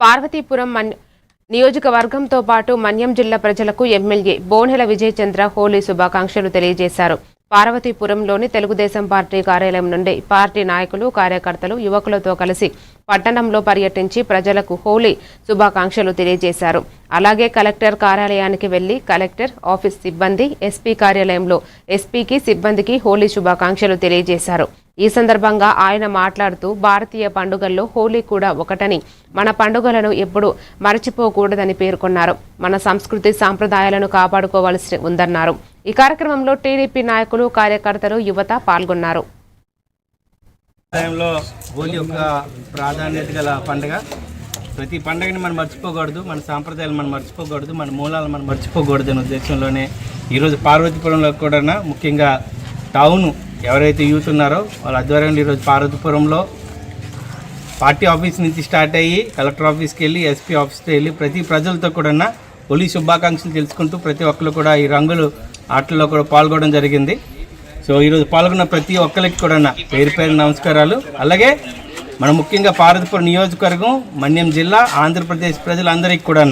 పార్వతీపురం నియోజకవర్గంతో పాటు మన్యం జిల్లా ప్రజలకు ఎమ్మెల్యే బోనెల విజయ్ చంద్ర హోలీ శుభాకాంక్షలు తెలియజేశారు. పార్వతీపురంలోని తెలుగుదేశం పార్టీ కార్యాలయం నుండి పార్టీ నాయకులు, కార్యకర్తలు, యువకులతో కలిసి పట్టణంలో పర్యటించి ప్రజలకు హోలీ శుభాకాంక్షలు తెలియజేశారు. అలాగే కలెక్టర్ కార్యాలయానికి వెళ్లి కలెక్టర్ ఆఫీస్ సిబ్బంది, ఎస్పీ కార్యాలయంలో ఎస్పీకి, సిబ్బందికి హోలీ శుభాకాంక్షలు తెలియజేశారు. ఈ సందర్భంగా ఆయన మాట్లాడుతూ భారతీయ పండుగల్లో హోలీ కూడా ఒకటని, మన పండుగలను ఎప్పుడూ మరచిపోకూడదని పేర్కొన్నారు. మన సంస్కృతి సాంప్రదాయాలను కాపాడుకోవాల్సి ఉందన్నారు. ఈ కార్యక్రమంలో టీడీపీ నాయకులు, కార్యకర్తలు, యువత పాల్గొన్నారు. హోలీ ఒక ప్రాధాన్యత గల పండుగ. ప్రతి పండుగని మనం మర్చిపోకూడదు, మన సాంప్రదాయాలు మనం మర్చిపోకూడదు, మన మూలాలు మనం మర్చిపోకూడదు అనే ఉద్దేశంలోనే ఈరోజు పార్వతీపురంలో కూడా ముఖ్యంగా టౌన్ ఎవరైతే యూత్ ఉన్నారో వాళ్ళ ఆధ్వర్యంలో ఈరోజు పార్వతీపురంలో పార్టీ ఆఫీస్ నుంచి స్టార్ట్ అయ్యి కలెక్టర్ ఆఫీస్కి వెళ్ళి, ఎస్పీ ఆఫీస్కి వెళ్ళి ప్రతి ప్రజలతో కూడా హోలీ శుభాకాంక్షలు తెలుసుకుంటూ ప్రతి ఒక్కరు కూడా ఈ రంగులు ఆటల్లో కూడా పాల్గొనడం జరిగింది. సో ఈరోజు పాల్గొన్న ప్రతి ఒక్కరికి కూడా పేరు పేరు నమస్కారాలు. అలాగే మన ముఖ్యంగా పార్వతీపురం నియోజకవర్గం, మన్యం జిల్లా, ఆంధ్రప్రదేశ్ ప్రజలందరికీ కూడా